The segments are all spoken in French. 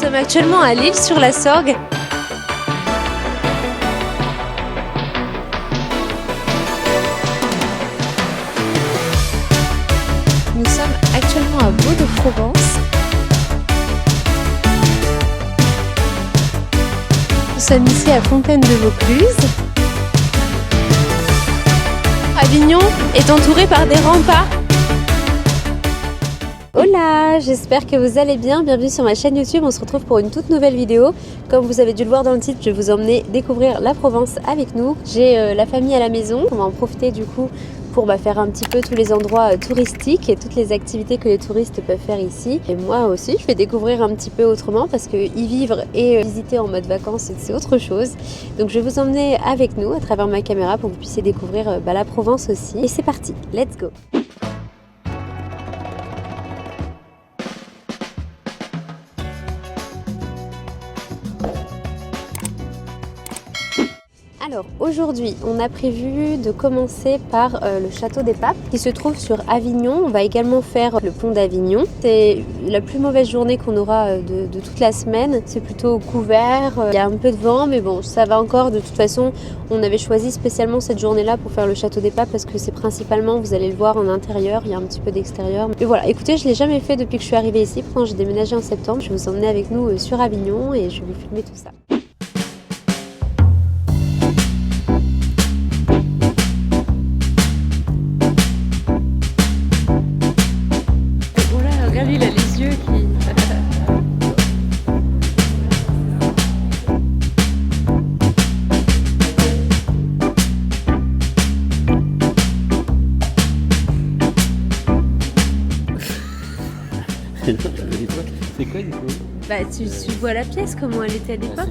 sommes actuellement à l'Isle-sur-la-Sorgue. Nous sommes actuellement à Vaux-de-Provence. Nous sommes ici à Fontaine-de-Vaucluse. Avignon est entouré par des remparts. Hola, j'espère que vous allez bien, bienvenue sur ma chaîne YouTube, on se retrouve pour une toute nouvelle vidéo. Comme vous avez dû le voir dans le titre, je vais vous emmener découvrir la Provence avec nous. J'ai la famille à la maison, on va en profiter du coup pour faire un petit peu tous les endroits touristiques et toutes les activités que les touristes peuvent faire ici. Et moi aussi, je vais découvrir un petit peu autrement parce que y vivre et visiter en mode vacances, c'est autre chose. Donc je vais vous emmener avec nous à travers ma caméra pour que vous puissiez découvrir la Provence aussi. Et c'est parti, let's go! Alors aujourd'hui, on a prévu de commencer par le château des Papes qui se trouve sur Avignon. On va également faire le pont d'Avignon. C'est la plus mauvaise journée qu'on aura de toute la semaine. C'est plutôt couvert, il y a un peu de vent, mais bon, ça va encore. De toute façon, on avait choisi spécialement cette journée-là pour faire le château des Papes parce que c'est principalement, vous allez le voir, en intérieur. Il y a un petit peu d'extérieur. Mais voilà, écoutez, je ne l'ai jamais fait depuis que je suis arrivée ici. Pourtant, j'ai déménagé en septembre. Je vais vous emmener avec nous sur Avignon et je vais vous filmer tout ça. Lui, il a les yeux qui... C'est quoi du coup? Bah tu vois la pièce, comment elle était à l'époque.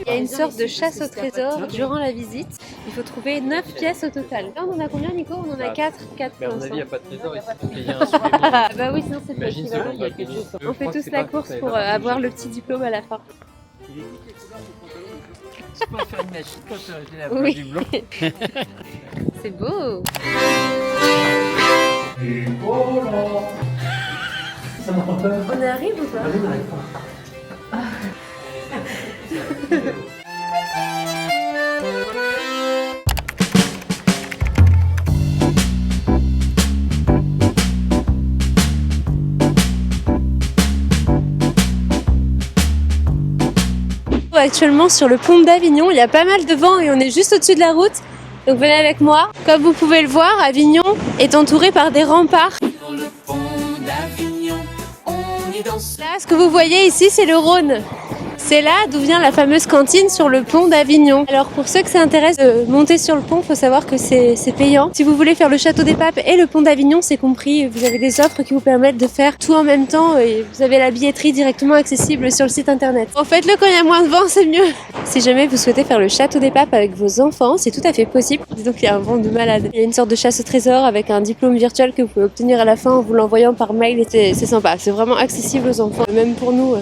Il y a une sorte de chasse au trésor durant la visite. Il faut trouver 9 pièces au total. Là, on en a combien, Nico? On en a 4. Mais à mon avis, il n'y a pas de trésor ici. Il y a un supplément. Bah oui, sinon c'est pas Imagine équivalent. celui qui a gagné. On fait tous la course pour avoir le petit diplôme à la fin. Je peux faire une machine quand j'ai la Oui. du blanc. C'est beau. On arrive ou pas? On n'arrive pas. Actuellement sur le pont d'Avignon, il y a pas mal de vent et on est juste au-dessus de la route. Donc venez avec moi. Comme vous pouvez le voir, Avignon est entouré par des remparts. Sur le pont d'Avignon, on y danse. Là, ce que vous voyez ici, c'est le Rhône. C'est là d'où vient la fameuse cantine sur le pont d'Avignon. Alors pour ceux que ça intéresse de monter sur le pont, il faut savoir que c'est payant. Si vous voulez faire le château des Papes et le pont d'Avignon, c'est compris. Vous avez des offres qui vous permettent de faire tout en même temps et vous avez la billetterie directement accessible sur le site internet. En faites-le quand il y a moins de vent, c'est mieux. Si jamais vous souhaitez faire le château des Papes avec vos enfants, c'est tout à fait possible. Donc il y a un vent de malade. Il y a une sorte de chasse au trésor avec un diplôme virtuel que vous pouvez obtenir à la fin en vous l'envoyant par mail. C'est sympa, c'est vraiment accessible aux enfants. Même pour nous,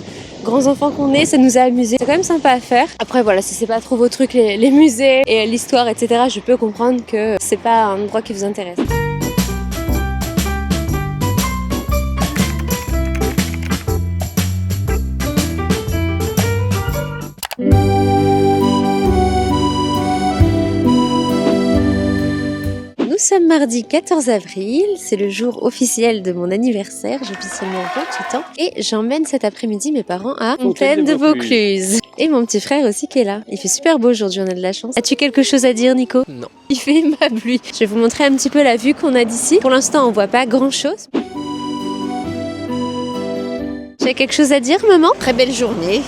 grands enfants qu'on est, ça nous a amusés. C'est quand même sympa à faire. Après voilà, si c'est pas trop vos trucs, les musées et l'histoire, etc., je peux comprendre que c'est pas un endroit qui vous intéresse. Nous sommes mardi 14 avril, c'est le jour officiel de mon anniversaire, j'ai officiellement 28 ans et j'emmène cet après-midi mes parents à Fontaine de Vaucluse. Et mon petit frère aussi qui est là. Il fait super beau aujourd'hui, on a de la chance. As-tu quelque chose à dire, Nico? Non. Il fait ma pluie. Je vais vous montrer un petit peu la vue qu'on a d'ici. Pour l'instant, on voit pas grand-chose. Tu as quelque chose à dire, maman? Très belle journée,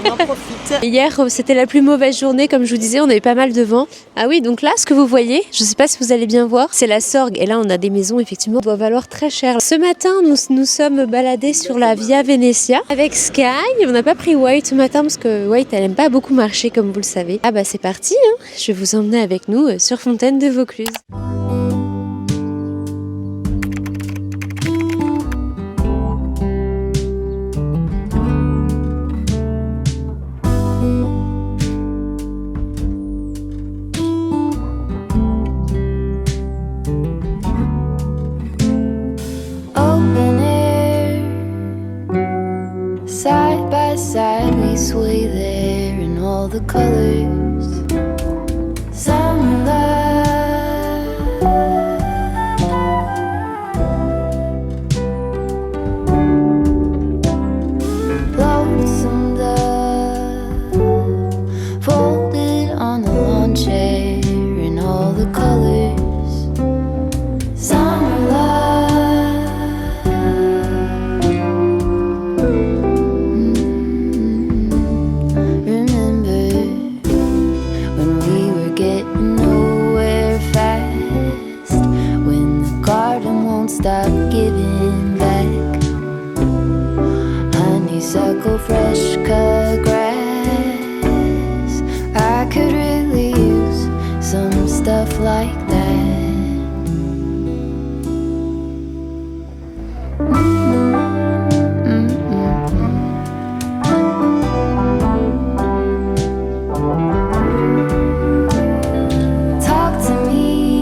on en profite. Hier, c'était la plus mauvaise journée, comme je vous disais, on avait pas mal de vent. Ah oui, donc là, ce que vous voyez, je sais pas si vous allez bien voir, c'est la Sorgue. Et là, on a des maisons, effectivement, qui doivent valoir très cher. Ce matin, nous sommes baladés sur la Via Venezia avec Sky. On n'a pas pris White ce matin parce que White, elle aime pas beaucoup marcher, comme vous le savez. Ah bah c'est parti, hein. Je vais vous emmener avec nous sur Fontaine de Vaucluse. Side by side we sway there in all the colors. Some love, lonesome dove, folded on the lawn chair in all the colors. Some love. Stop giving back. Honeysuckle, fresh cut grass. I could really use some stuff like that. Talk to me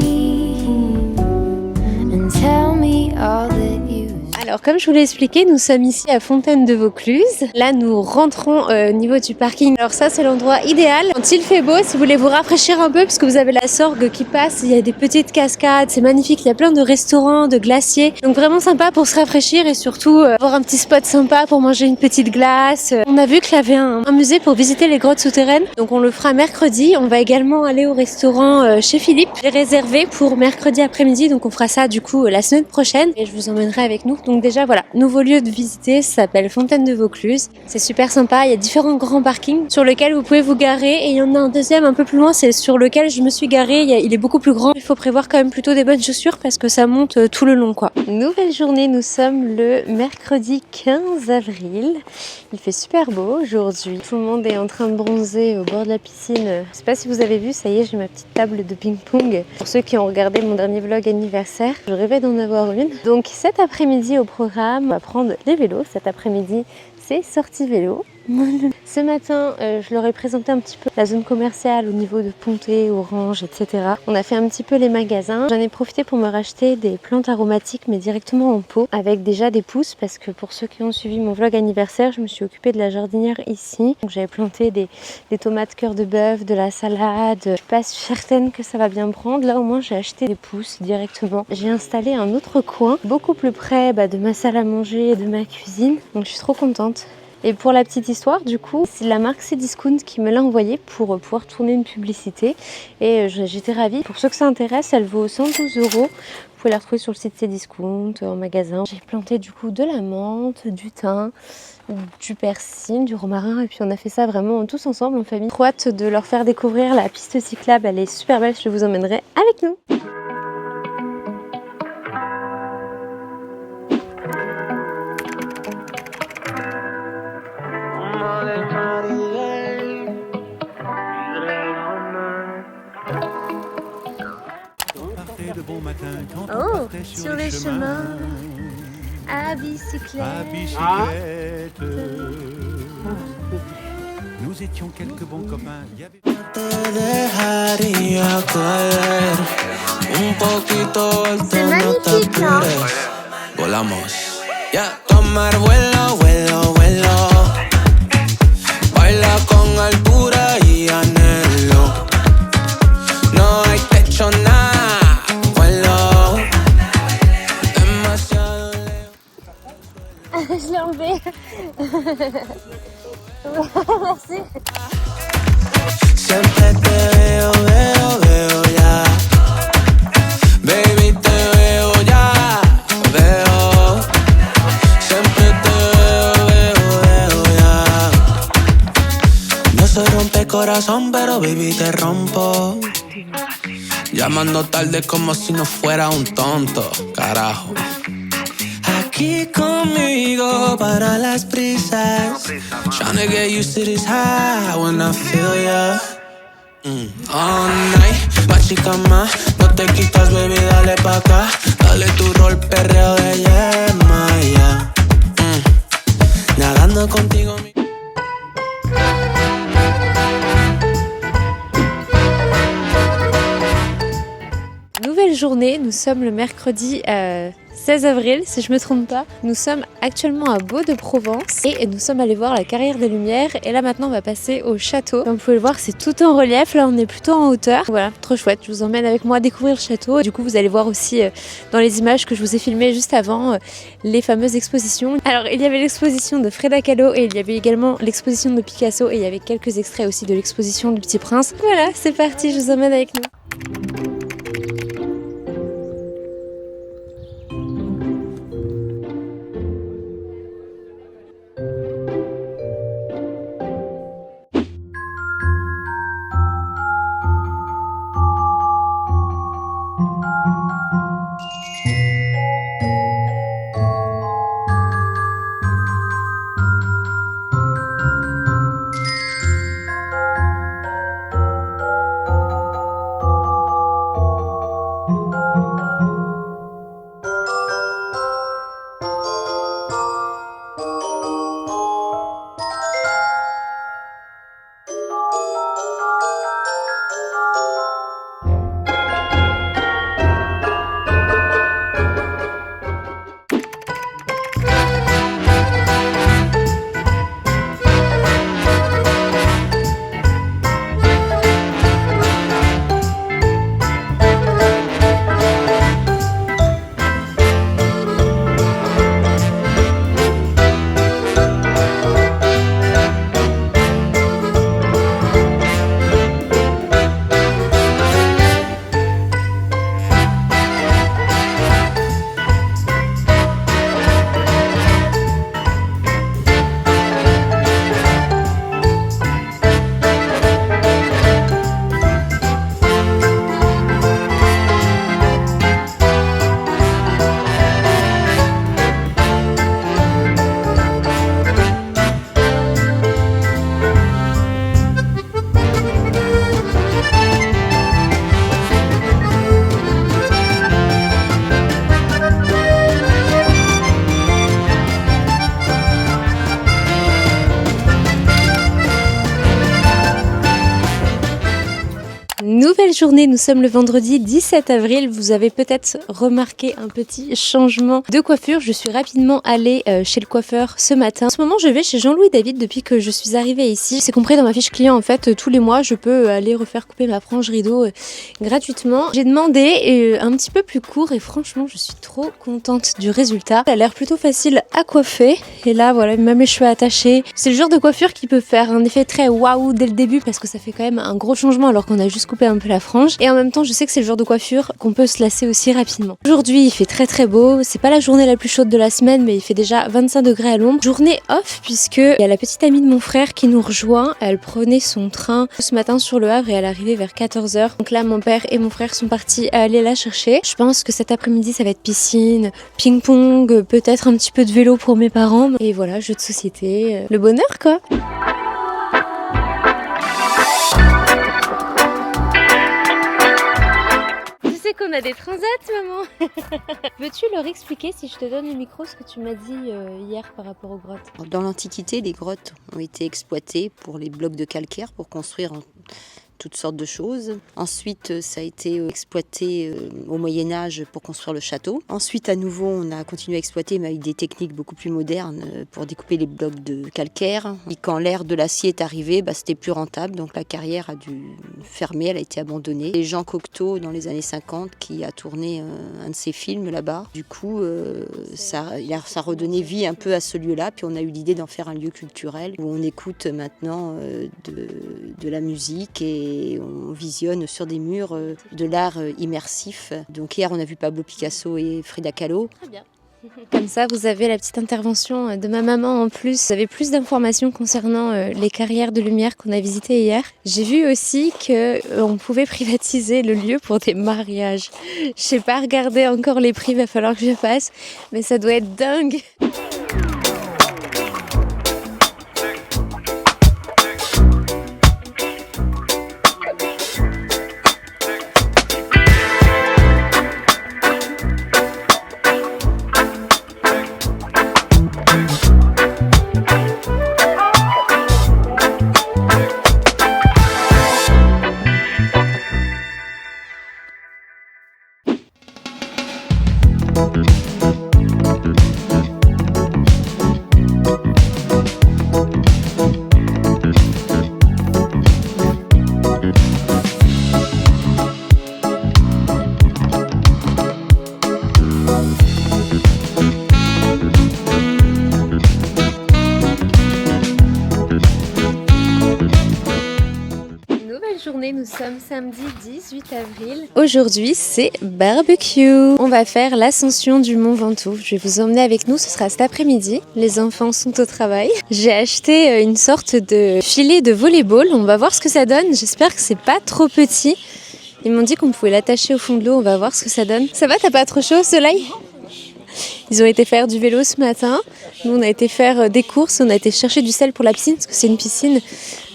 and tell me all that you. Alors comme je vous l'ai expliqué, nous sommes ici à Fontaine de Vaucluse. Là nous rentrons au niveau du parking. Alors ça c'est l'endroit idéal. Quand il fait beau, si vous voulez vous rafraîchir un peu, parce que vous avez la Sorgue qui passe, il y a des petites cascades, c'est magnifique, il y a plein de restaurants, de glaciers. Donc vraiment sympa pour se rafraîchir et surtout avoir un petit spot sympa pour manger une petite glace. On a vu qu'il y avait un musée pour visiter les grottes souterraines. Donc on le fera mercredi. On va également aller au restaurant chez Philippe. J'ai réservé pour mercredi après-midi, donc on fera ça du coup la semaine prochaine. Et je vous emmènerai avec nous. Donc déjà voilà, nouveau lieu de visiter, ça s'appelle Fontaine de Vaucluse. C'est super sympa, il y a différents grands parkings sur lesquels vous pouvez vous garer et il y en a un deuxième un peu plus loin, c'est sur lequel je me suis garée, il est beaucoup plus grand. Il faut prévoir quand même plutôt des bonnes chaussures parce que ça monte tout le long quoi. Nouvelle journée, nous sommes le mercredi 15 avril. Il fait super beau aujourd'hui. Tout le monde est en train de bronzer au bord de la piscine. Je sais pas si vous avez vu, ça y est, j'ai ma petite table de ping-pong. Pour ceux qui ont regardé mon dernier vlog anniversaire, je rêvais d'en avoir une. Donc cet après-midi au programme, on va prendre les vélos. Cet après-midi, c'est sortie vélo. Ce matin, je leur ai présenté un petit peu la zone commerciale au niveau de Pontet, Orange, etc. On a fait un petit peu les magasins. J'en ai profité pour me racheter des plantes aromatiques, mais directement en pot, avec déjà des pousses, parce que pour ceux qui ont suivi mon vlog anniversaire, je me suis occupée de la jardinière ici. Donc j'avais planté des tomates cœur de bœuf, de la salade. Je suis pas certaine que ça va bien prendre. Là, au moins, j'ai acheté des pousses directement. J'ai installé un autre coin, beaucoup plus près de ma salle à manger et de ma cuisine. Donc je suis trop contente. Et pour la petite histoire, du coup, c'est la marque Cdiscount qui me l'a envoyé pour pouvoir tourner une publicité. Et j'étais ravie. Pour ceux que ça intéresse, elle vaut 112 €. Vous pouvez la retrouver sur le site Cdiscount, en magasin. J'ai planté du coup de la menthe, du thym, du persil, du romarin. Et puis on a fait ça vraiment tous ensemble en famille. Trop hâte de leur faire découvrir la piste cyclable. Elle est super belle, je vous emmènerai avec nous. Oh, sur les chemins à bicyclette. Nous étions quelques bons copains. C'est magnifique, non? Volamos. Ya, tomar vuelo, vuelo, vuelo. Baila con altura y anhelo. No hay techo, nada. enlever. Merci. Siempre te veo, veo, veo ya. Baby, te veo ya, veo. Siempre te veo, veo, veo ya. No soy rompecorazón, pero baby, te rompo. Llamando tarde como si no fuera un tonto, carajo. Aquí conmigo para las prisas. Tryna get used to this high when I feel ya. All night, más chica más. No te quitas, baby, dale pa' acá. Dale tu rol, perreo de yema, yeah. Nadando contigo, mi... Nouvelle journée, nous sommes le mercredi 16 avril, si je me trompe pas. Nous sommes actuellement à Beau-de-Provence et nous sommes allés voir la Carrière des Lumières. Et là maintenant on va passer au château. Comme vous pouvez le voir, c'est tout en relief. Là on est plutôt en hauteur. Voilà, trop chouette. Je vous emmène avec moi découvrir le château. Du coup vous allez voir aussi dans les images que je vous ai filmées juste avant les fameuses expositions. Alors il y avait l'exposition de Frida Kahlo et il y avait également l'exposition de Picasso et il y avait quelques extraits aussi de l'exposition du Petit Prince. Voilà, c'est parti, je vous emmène avec nous. Nouvelle journée, nous sommes le vendredi 17 avril. Vous avez peut-être remarqué un petit changement de coiffure. Je suis rapidement allée chez le coiffeur ce matin. En ce moment, je vais chez Jean-Louis David depuis que je suis arrivée ici. C'est compris dans ma fiche client en fait. Tous les mois, je peux aller refaire couper ma frange rideau gratuitement. J'ai demandé un petit peu plus court et franchement, je suis trop contente du résultat. Ça a l'air plutôt facile à coiffer. Et là, voilà, même les cheveux attachés. C'est le genre de coiffure qui peut faire un effet très waouh dès le début parce que ça fait quand même un gros changement alors qu'on a juste coupé un peu la frange. Et en même temps, je sais que c'est le genre de coiffure qu'on peut se lasser aussi rapidement. Aujourd'hui, il fait très très beau. C'est pas la journée la plus chaude de la semaine, mais il fait déjà 25 degrés à l'ombre. Journée off puisque il y a la petite amie de mon frère qui nous rejoint. Elle prenait son train ce matin sur le Havre et elle arrivait vers 14h. Donc là, mon père et mon frère sont partis aller la chercher. Je pense que cet après-midi, ça va être piscine, ping-pong, peut-être un petit peu de vélo pour mes parents. Et voilà, jeux de société, le bonheur quoi. Qu'on a des transats, maman. Veux-tu leur expliquer, si je te donne le micro, ce que tu m'as dit hier par rapport aux grottes? Dans l'Antiquité, les grottes ont été exploitées pour les blocs de calcaire pour construire toutes sortes de choses. Ensuite, ça a été exploité au Moyen-Âge pour construire le château. Ensuite, à nouveau, on a continué à exploiter, mais avec des techniques beaucoup plus modernes pour découper les blocs de calcaire. Et quand l'ère de l'acier est arrivée, c'était plus rentable, donc la carrière a dû fermer, elle a été abandonnée. Et Jean Cocteau, dans les années 50, qui a tourné un de ses films là-bas, du coup, ça a redonné vie un peu à ce lieu-là, puis on a eu l'idée d'en faire un lieu culturel où on écoute maintenant de la musique et on visionne sur des murs de l'art immersif. Donc hier, on a vu Pablo Picasso et Frida Kahlo. Très bien. Comme ça, vous avez la petite intervention de ma maman en plus. Vous avez plus d'informations concernant les carrières de lumière qu'on a visitées hier. J'ai vu aussi qu'on pouvait privatiser le lieu pour des mariages. Je sais pas regarder encore les prix, il va falloir que je fasse, mais ça doit être dingue. Journée, nous sommes samedi 18 avril. Aujourd'hui, c'est barbecue. On va faire l'ascension du Mont Ventoux. Je vais vous emmener avec nous, ce sera cet après-midi. Les enfants sont au travail. J'ai acheté une sorte de filet de volleyball. On va voir ce que ça donne. J'espère que c'est pas trop petit. Ils m'ont dit qu'on pouvait l'attacher au fond de l'eau. On va voir ce que ça donne. Ça va, t'as pas trop chaud au soleil ? Ils ont été faire du vélo ce matin. Nous, on a été faire des courses. On a été chercher du sel pour la piscine, parce que c'est une piscine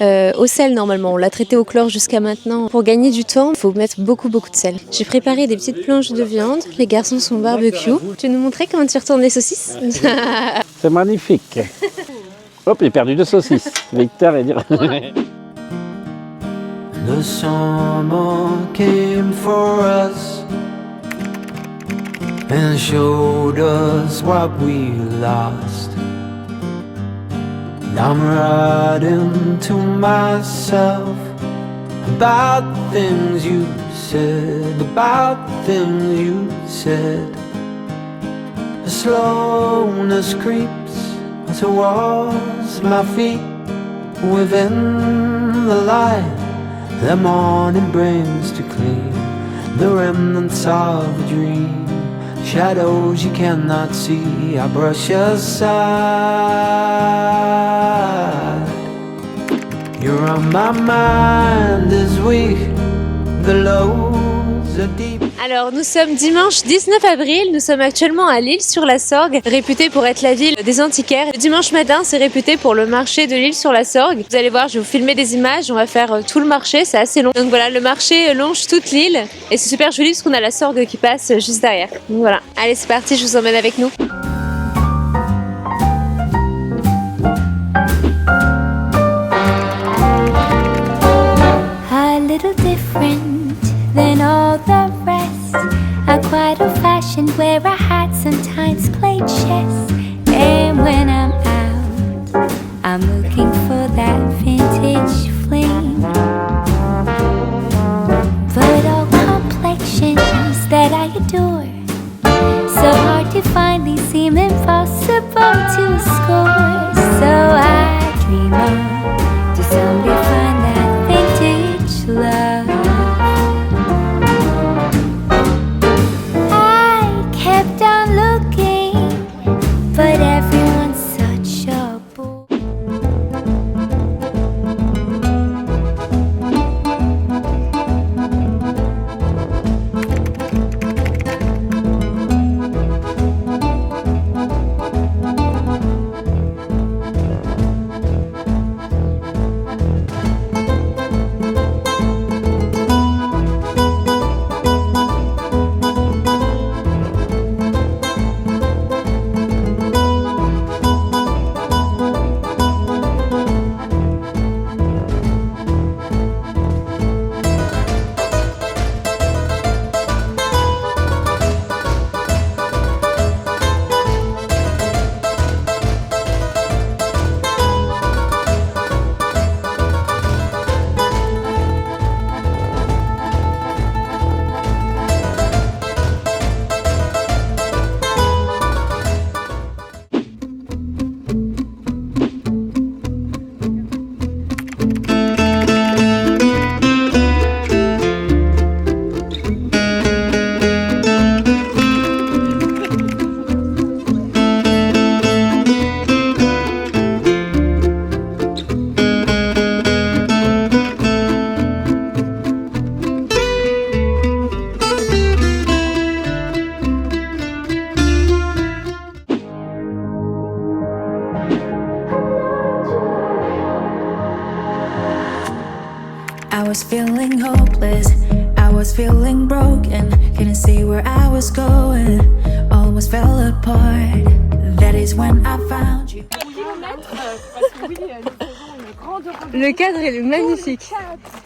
au sel normalement. On l'a traité au chlore jusqu'à maintenant. Pour gagner du temps, il faut mettre beaucoup de sel. J'ai préparé des petites planches de viande. Les garçons sont barbecue. Tu veux nous montrer comment tu retournes les saucisses ? C'est magnifique. Hop, j'ai perdu 2 saucisses. Victor est dire. The summer came for us and showed us what we lost. And I'm writing to myself about things you said, about things you said. The slowness creeps towards my feet within the light the morning brings to clean the remnants of a dream. Shadows you cannot see, I brush aside. You're on my mind as we, the lows are deep. Alors, nous sommes dimanche 19 avril, nous sommes actuellement à l'Isle-sur-la-Sorgue, réputée pour être la ville des antiquaires. Le dimanche matin, c'est réputé pour le marché de l'Isle-sur-la-Sorgue. Vous allez voir, je vais vous filmer des images, on va faire tout le marché, c'est assez long. Donc voilà, le marché longe toute l'île et c'est super joli parce qu'on a la Sorgue qui passe juste derrière. Donc voilà, allez c'est parti, je vous emmène avec nous. A little different than all the rest. I'm quite old-fashioned, wear a hat, sometimes play chess. And when I'm out, I'm looking for that vintage fling. But all complexions that I adore, so hard to find, these seem impossible to score. So I dream on to someday find that vintage love. I kept on looking, but everyone's such a bore. couldn't see where I was going, almost fell apart. That is when I found you. Le cadre est magnifique.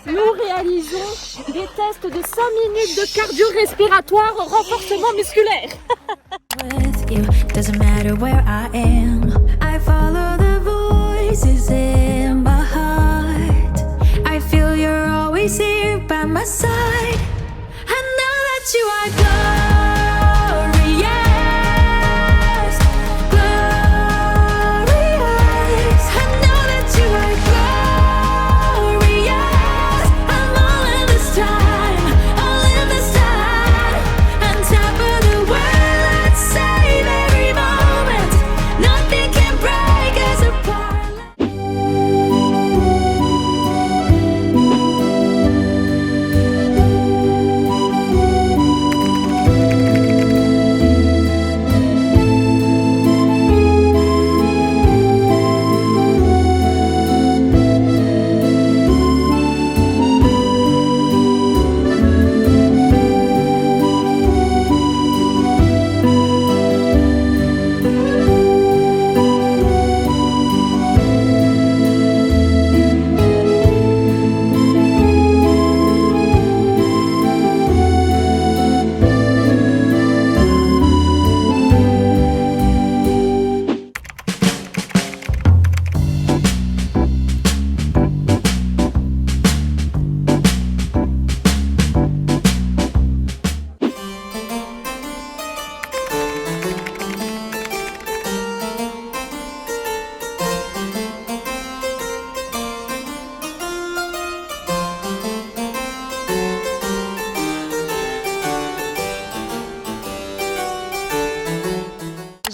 Nous réalisons des tests de 5 minutes de cardio-respiratoire renforcement musculaire. With you, doesn't matter where I am. I follow the voices in my heart. I feel you're always here by my side. I know that you are glorious, glorious. I know that you are glorious. I'm all in this time, all in this time. On top of the world, let's save every moment. Nothing can break us apart.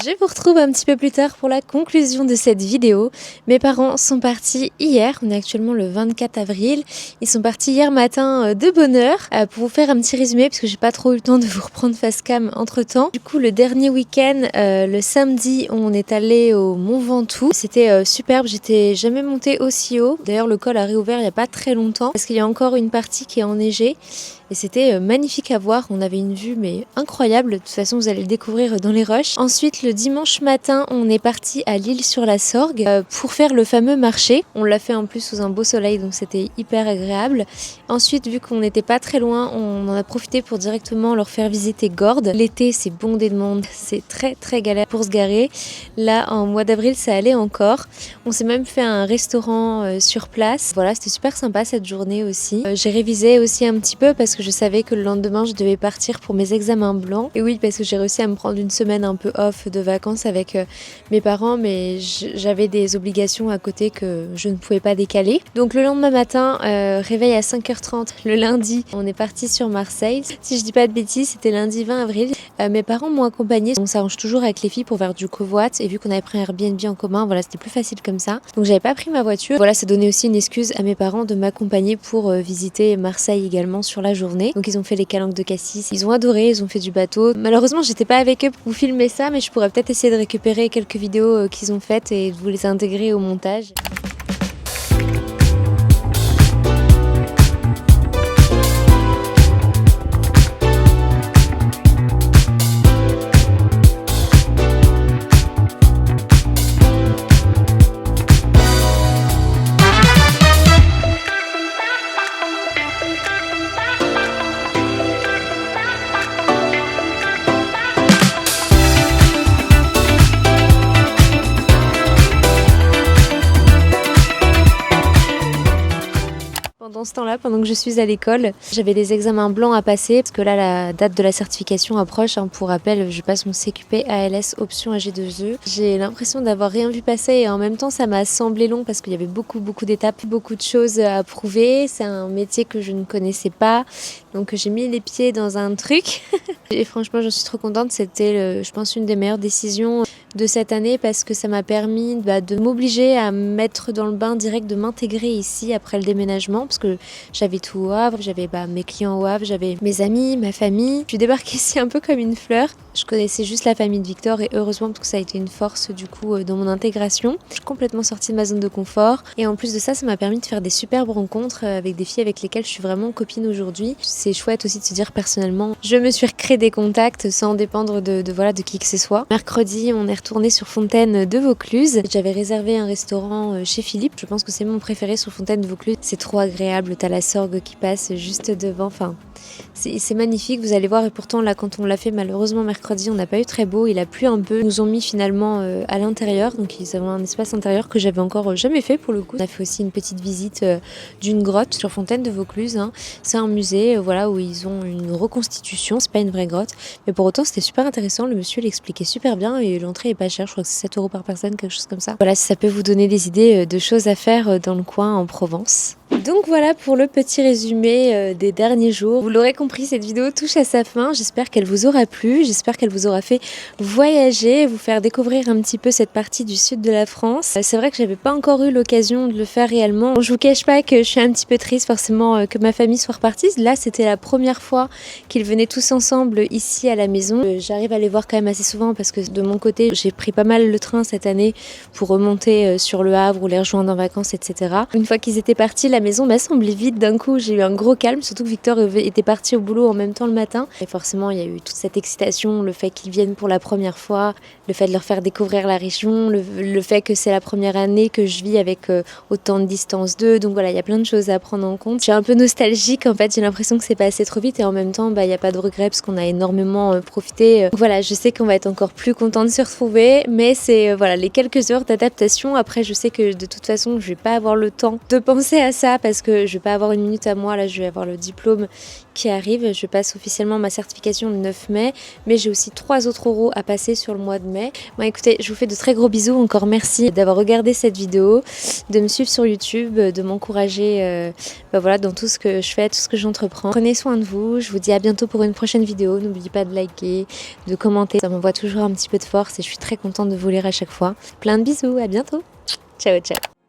Je vous retrouve un petit peu plus tard pour la conclusion de cette vidéo. Mes parents sont partis hier, on est actuellement le 24 avril. Ils sont partis hier matin de bonne heure. Pour vous faire un petit résumé, parce que j'ai pas trop eu le temps de vous reprendre face cam entre temps. Du coup, le dernier week-end, le samedi, on est allé au Mont Ventoux. C'était superbe, j'étais jamais montée aussi haut. D'ailleurs, le col a réouvert il y a pas très longtemps, parce qu'il y a encore une partie qui est enneigée. Et c'était magnifique à voir, on avait une vue mais incroyable, de toute façon vous allez le découvrir dans les rushs. Ensuite le dimanche matin on est parti à l'Île-sur-la-Sorgue pour faire le fameux marché. On l'a fait en plus sous un beau soleil donc c'était hyper agréable. Ensuite vu qu'on n'était pas très loin, on en a profité pour directement leur faire visiter Gordes. L'été c'est bondé de monde, c'est très galère pour se garer. Là en mois d'avril ça allait encore. On s'est même fait un restaurant sur place. Voilà, c'était super sympa cette journée aussi. J'ai révisé aussi un petit peu parce que je savais que le lendemain je devais partir pour mes examens blancs. Et oui, parce que j'ai réussi à me prendre une semaine un peu off de vacances avec mes parents, mais j'avais des obligations à côté que je ne pouvais pas décaler. Donc le lendemain matin, réveil à 5h30 le lundi, on est parti sur Marseille. Si je dis pas de bêtises, c'était lundi 20 avril. Mes parents m'ont accompagnée. On s'arrange toujours avec les filles pour faire du covoit, et vu qu'on avait pris un Airbnb en commun, voilà, c'était plus facile comme ça. Donc j'avais pas pris ma voiture. Voilà, ça donnait aussi une excuse à mes parents de m'accompagner pour visiter Marseille également sur la journée. Donc ils ont fait les calanques de Cassis, ils ont adoré, ils ont fait du bateau. Malheureusement j'étais pas avec eux pour vous filmer ça, mais je pourrais peut-être essayer de récupérer quelques vidéos qu'ils ont faites et de vous les intégrer au montage. Pendant ce temps-là, pendant que je suis à l'école, j'avais des examens blancs à passer parce que là, la date de la certification approche. Pour rappel, je passe mon CQP ALS option AG2E. J'ai l'impression d'avoir rien vu passer et en même temps, ça m'a semblé long parce qu'il y avait beaucoup d'étapes, beaucoup de choses à prouver. C'est un métier que je ne connaissais pas, donc j'ai mis les pieds dans un truc. Et franchement, j'en suis trop contente. C'était, je pense, une des meilleures décisions de cette année parce que ça m'a permis de m'obliger à me mettre dans le bain direct, de m'intégrer ici après le déménagement parce que j'avais tout au Havre, j'avais mes clients au Havre, j'avais mes amis, ma famille. Je suis débarquée ici un peu comme une fleur. Je connaissais juste la famille de Victor et heureusement parce que ça a été une force du coup dans mon intégration. Je suis complètement sortie de ma zone de confort et en plus de ça, ça m'a permis de faire des superbes rencontres avec des filles avec lesquelles je suis vraiment copine aujourd'hui. C'est chouette aussi de se dire personnellement, je me suis recréé des contacts sans dépendre de qui que ce soit. Mercredi, on est retourné sur Fontaine de Vaucluse. J'avais réservé un restaurant chez Philippe. Je pense que c'est mon préféré sur Fontaine de Vaucluse. C'est trop agréable, t'as la Sorgue qui passe juste devant. Enfin, c'est magnifique, vous allez voir. Et pourtant là, quand on l'a fait, malheureusement mercredi, on n'a pas eu très beau. Il a plu un peu. Ils nous ont mis finalement à l'intérieur. Donc ils avaient un espace intérieur que j'avais encore jamais fait pour le coup. On a fait aussi une petite visite d'une grotte sur Fontaine de Vaucluse. Hein. C'est un musée voilà, où ils ont une reconstitution. C'est pas une vraie grotte. Mais pour autant, c'était super intéressant. Le monsieur l'expliquait super bien et l'entrée est pas chère. Je crois que c'est 7 € par personne, quelque chose comme ça. Voilà, si ça peut vous donner des idées de choses à faire dans le coin en Provence. Donc voilà pour le petit résumé des derniers jours. Vous l'aurez compris, cette vidéo touche à sa fin. J'espère qu'elle vous aura plu, j'espère qu'elle vous aura fait voyager, vous faire découvrir un petit peu cette partie du sud de la France. C'est vrai que j'avais pas encore eu l'occasion de le faire réellement. Je vous cache pas que je suis un petit peu triste forcément que ma famille soit repartie. Là, c'était la première fois qu'ils venaient tous ensemble ici à la maison. J'arrive à les voir quand même assez souvent parce que de mon côté, j'ai pris pas mal le train cette année pour remonter sur le Havre ou les rejoindre en vacances, etc. Une fois qu'ils étaient partis, la maison m'a semblé vide d'un coup. J'ai eu un gros calme, surtout que Victor était parti au boulot en même temps le matin. Et forcément, il y a eu toute cette excitation, le fait qu'ils viennent pour la première fois, le fait de leur faire découvrir la région, le fait que c'est la première année que je vis avec autant de distance d'eux. Donc voilà, il y a plein de choses à prendre en compte. Je suis un peu nostalgique en fait, j'ai l'impression que c'est passé trop vite et en même temps, il n'y a pas de regrets parce qu'on a énormément profité. Voilà, je sais qu'on va être encore plus content de se retrouver, mais c'est voilà les quelques heures d'adaptation. Après, je sais que de toute façon, je vais pas avoir le temps de penser à ça parce que je vais pas avoir une minute à moi. Là, je vais avoir le diplôme qui arrive. Je passe officiellement ma certification le 9 mai, mais j'ai aussi 3 autres oraux à passer sur le mois de mai. Bon, écoutez, je vous fais de très gros bisous. Encore merci d'avoir regardé cette vidéo, de me suivre sur YouTube, de m'encourager voilà, dans tout ce que je fais, tout ce que j'entreprends. Prenez soin de vous. Je vous dis à bientôt pour une prochaine vidéo. N'oubliez pas de liker, de commenter. Ça m'envoie toujours un petit peu de force et je suis très contente de vous lire à chaque fois. Plein de bisous. À bientôt. Ciao, ciao.